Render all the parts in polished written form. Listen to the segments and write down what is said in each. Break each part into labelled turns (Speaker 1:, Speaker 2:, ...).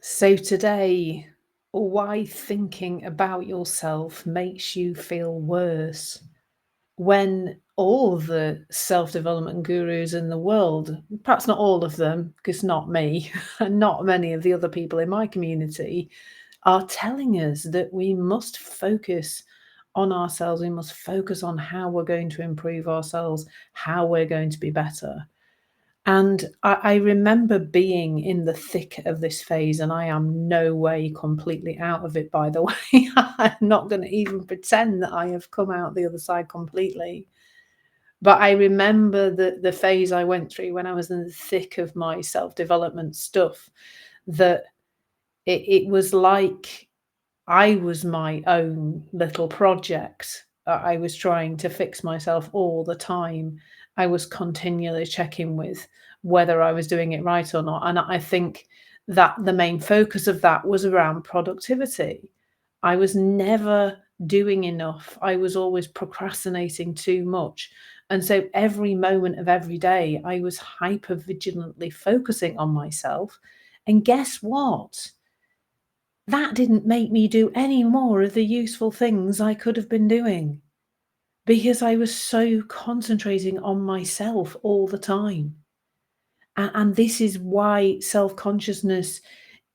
Speaker 1: So today, why thinking about yourself makes you feel worse when all the self-development gurus in the world, perhaps not all of them, because not me, and not many of the other people in my community, are telling us that we must focus on ourselves. We must focus on how we're going to improve ourselves, how we're going to be better. And I remember being in the thick of this phase, and I am no way completely out of it, by the way. I'm not going to even pretend that I have come out the other side completely. But I remember the phase I went through when I was in the thick of my self development stuff, that it was like I was my own little project. I was trying to fix myself all the time. I was continually checking with whether I was doing it right or not. And I think that the main focus of that was around productivity. I was never doing enough. I was always procrastinating too much. And so every moment of every day, I was hyper vigilantly focusing on myself. And guess what? That didn't make me do any more of the useful things I could have been doing because I was so concentrating on myself all the time. And this is why self-consciousness,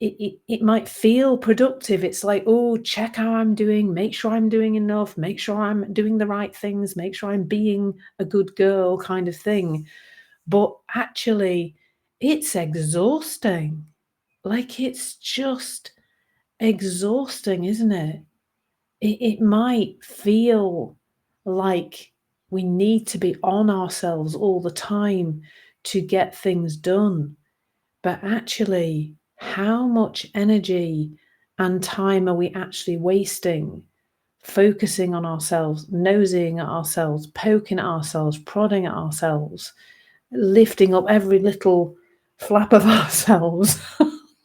Speaker 1: it might feel productive. It's like, oh, check how I'm doing, make sure I'm doing enough, make sure I'm doing the right things, make sure I'm being a good girl kind of thing. But actually, it's exhausting. Like, it's just exhausting, isn't it? It might feel like we need to be on ourselves all the time to get things done. But actually, how much energy and time are we actually wasting focusing on ourselves, nosing at ourselves, poking at ourselves, prodding at ourselves, lifting up every little flap of ourselves?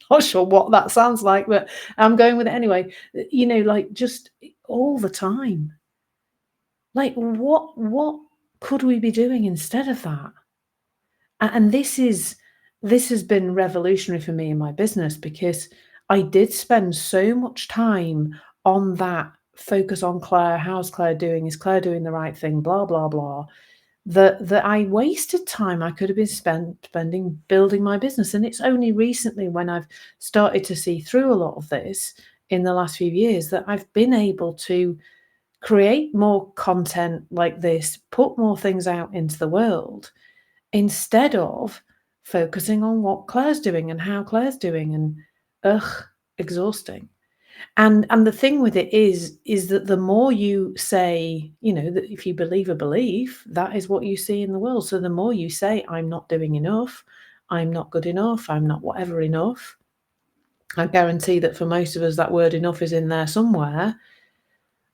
Speaker 1: Not sure what that sounds like, but I'm going with it anyway. Like, just all the time. Like, what could we be doing instead of that? And this has been revolutionary for me in my business because I did spend so much time on that focus on Claire. How's Claire doing? Is Claire doing the right thing? Blah blah blah. That I wasted time I could have been spending building my business. And it's only recently when I've started to see through a lot of this in the last few years that I've been able to create more content like this, put more things out into the world instead of focusing on what Claire's doing and how Claire's doing, and ugh, exhausting. And the thing with it is that the more you say, that if you believe a belief, that is what you see in the world. So the more you say, I'm not doing enough, I'm not good enough, I'm not whatever enough, I guarantee that for most of us that word enough is in there somewhere.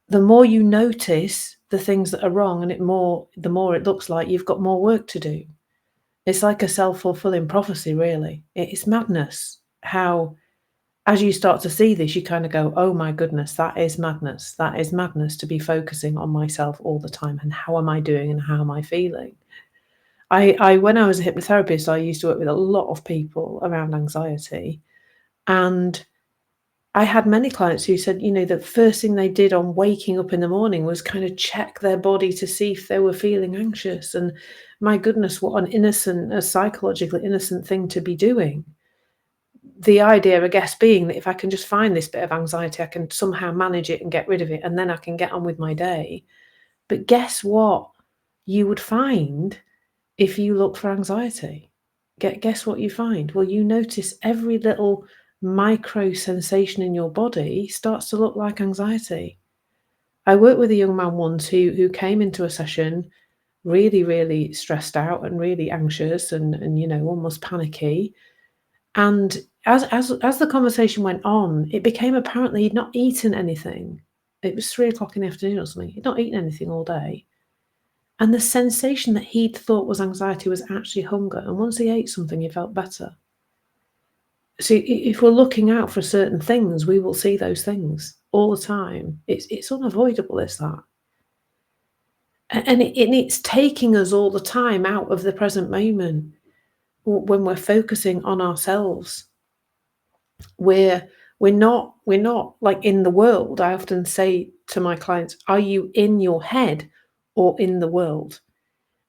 Speaker 1: The more you notice the things that are wrong, and the more it looks like you've got more work to do. It's like a self-fulfilling prophecy, really. It's madness how, as you start to see this, you kind of go, oh my goodness, that is madness. That is madness to be focusing on myself all the time. And how am I doing and how am I feeling? When I was a hypnotherapist, I used to work with a lot of people around anxiety. And I had many clients who said, the first thing they did on waking up in the morning was kind of check their body to see if they were feeling anxious. And my goodness, what a psychologically innocent thing to be doing. The idea, I guess, being that if I can just find this bit of anxiety, I can somehow manage it and get rid of it, and then I can get on with my day. But guess what you would find if you look for anxiety? Guess what you find? Well, you notice every little micro sensation in your body starts to look like anxiety. I worked with a young man once who came into a session really, really stressed out and really anxious and almost panicky. And as the conversation went on, it became apparent that he'd not eaten anything. It was 3 o'clock in the afternoon or something. He'd not eaten anything all day. And the sensation that he'd thought was anxiety was actually hunger. And once he ate something, he felt better. So if we're looking out for certain things, we will see those things all the time. It's unavoidable, is that? And it's taking us all the time out of the present moment when we're focusing on ourselves. We're we're not like in the world. I often say to my clients, "Are you in your head or in the world?"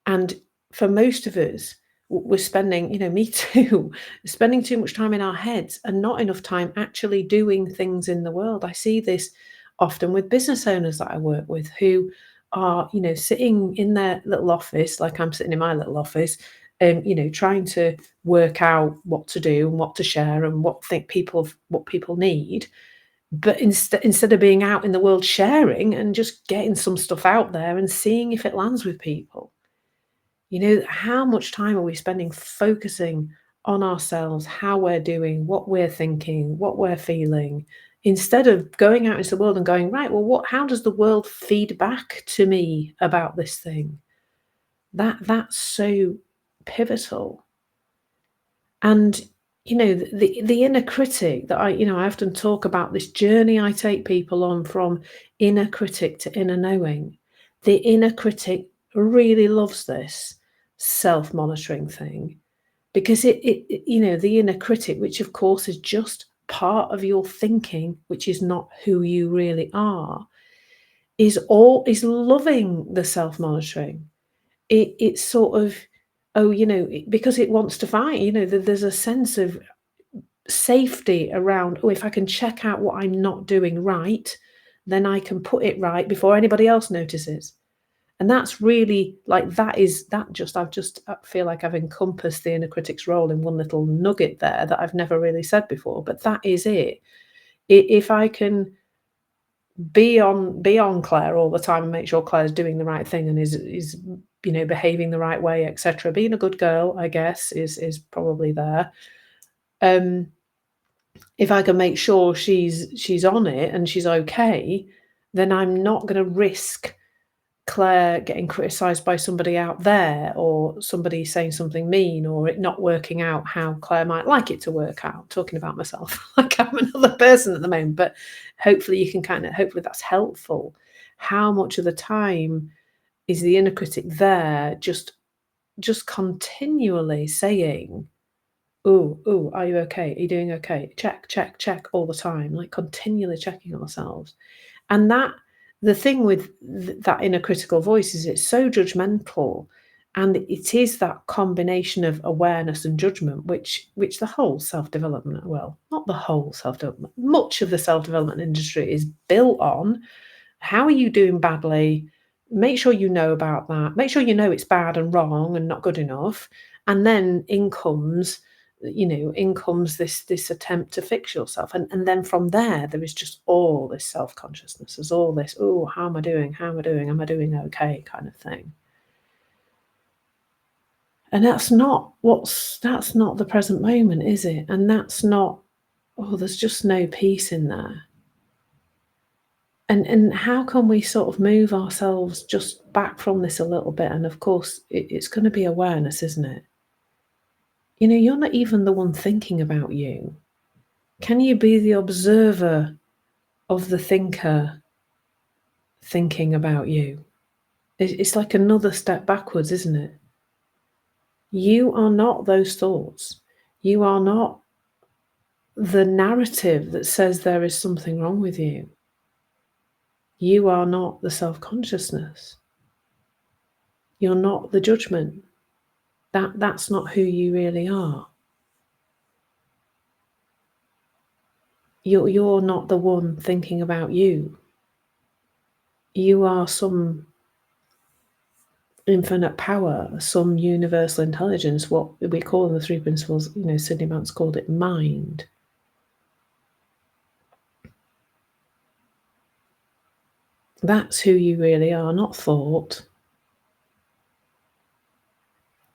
Speaker 1: And for most of us, we're spending, me too, spending too much time in our heads and not enough time actually doing things in the world. I see this often with business owners that I work with who are, sitting in their little office, like I'm sitting in my little office, trying to work out what to do and what to share and what people need. But instead of being out in the world sharing and just getting some stuff out there and seeing if it lands with people. How much time are we spending focusing on ourselves, how we're doing, what we're thinking, what we're feeling, instead of going out into the world and going, right, well, how does the world feed back to me about this thing? That's so pivotal. And the inner critic that I often talk about this journey I take people on from inner critic to inner knowing. The inner critic really loves this self-monitoring thing because the inner critic, which of course is just part of your thinking, which is not who you really are, is loving the self-monitoring. It's sort of, oh, because it wants to fight, there's a sense of safety around, oh, if I can check out what I'm not doing right, then I can put it right before anybody else notices. And that's really like I feel like I've encompassed the inner critic's role in one little nugget there that I've never really said before, but that is it. If I can be on Claire all the time and make sure Claire's doing the right thing and is behaving the right way, etc. Being a good girl, I guess, is probably there. If I can make sure she's on it and she's okay, then I'm not going to risk Claire getting criticised by somebody out there or somebody saying something mean or it not working out how Claire might like it to work out. Talking about myself like I'm another person at the moment, but hopefully hopefully that's helpful. How much of the time is the inner critic there just continually saying, "Oh, are you okay? Are you doing okay? Check, check, check," all the time, like continually checking ourselves. And the thing with that inner critical voice is it's so judgmental, and it is that combination of awareness and judgment, which the whole self-development, well, not the whole self-development, much of the self-development industry is built on. How are you doing badly? Make sure you know about that. Make sure you know it's bad and wrong and not good enough. And then in comes this attempt to fix yourself. And then from there is just all this self-consciousness. There's all this, oh, how am I doing? How am I doing? Am I doing okay? Kind of thing. And that's not the present moment, is it? And that's not, there's just no peace in there. And how can we sort of move ourselves just back from this a little bit? And of course, it's going to be awareness, isn't it? You're not even the one thinking about you. Can you be the observer of the thinker thinking about you? It's like another step backwards, isn't it? You are not those thoughts. You are not the narrative that says there is something wrong with you. You are not the self-consciousness. You're not the judgment. That's not who you really are. You're not the one thinking about you. You are some infinite power, some universal intelligence, what we call in the three principles, Sydney Mounts called it mind. That's who you really are, not thought.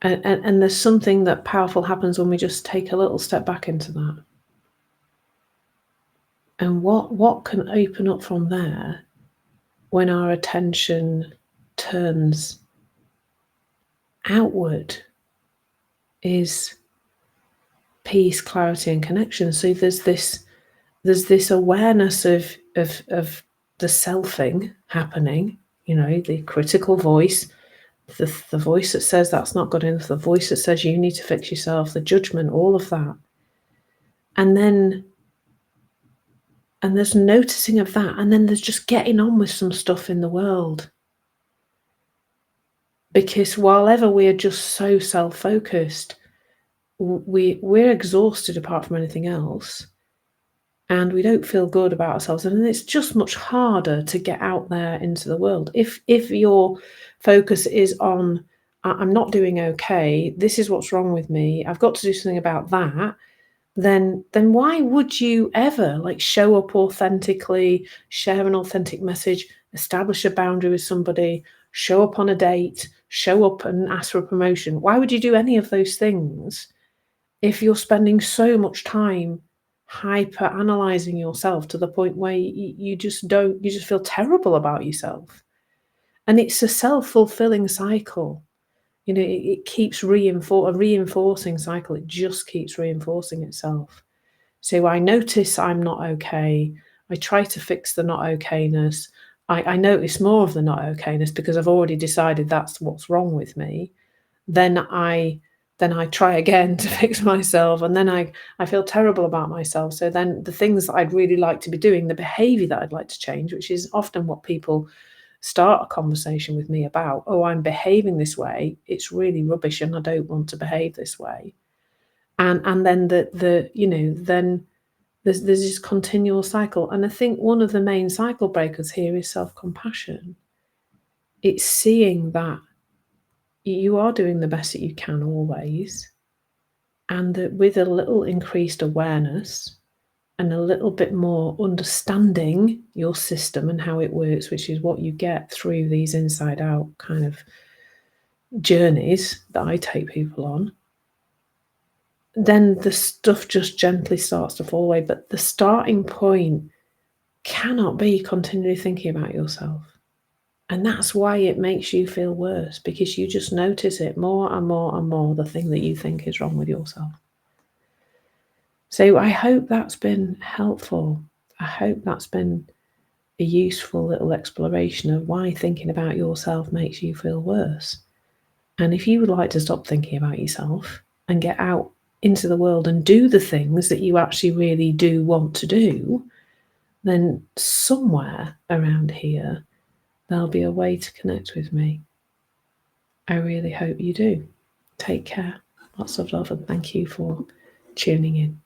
Speaker 1: And there's something that powerful happens when we just take a little step back into that. And what can open up from there when our attention turns outward is peace, clarity, and connection. So there's this awareness of the selfing happening, the critical voice, the voice that says that's not good enough, the voice that says you need to fix yourself, the judgment, all of that. And then And there's noticing of that, and then there's just getting on with some stuff in the world. Because while ever we are just so self-focused, we're exhausted apart from anything else, and we don't feel good about ourselves, and it's just much harder to get out there into the world. If your focus is on, I'm not doing okay, this is what's wrong with me, I've got to do something about that, then why would you ever, like, show up authentically, share an authentic message, establish a boundary with somebody, show up on a date, show up and ask for a promotion? Why would you do any of those things if you're spending so much time hyper analyzing yourself to the point where you just don't, you just feel terrible about yourself? And it's a self-fulfilling cycle. You know, it keeps a reinforcing cycle. It just keeps reinforcing itself. So I notice I'm not okay. I try to fix the not okayness. I notice more of the not okayness because I've already decided that's what's wrong with me. Then I try again to fix myself, and then I feel terrible about myself. So then the things that I'd really like to be doing, the behavior that I'd like to change, which is often what people start a conversation with me about, oh, I'm behaving this way, it's really rubbish and I don't want to behave this way. And then then there's this continual cycle. And I think one of the main cycle breakers here is self-compassion. It's seeing that you are doing the best that you can always, and that with a little increased awareness and a little bit more understanding your system and how it works, which is what you get through these inside out kind of journeys that I take people on, then the stuff just gently starts to fall away. But the starting point cannot be continually thinking about yourself. And that's why it makes you feel worse, because you just notice it more and more and more, the thing that you think is wrong with yourself. So I hope that's been helpful. I hope that's been a useful little exploration of why thinking about yourself makes you feel worse. And if you would like to stop thinking about yourself and get out into the world and do the things that you actually really do want to do, then somewhere around here there'll be a way to connect with me. I really hope you do. Take care. Lots of love, and thank you for tuning in.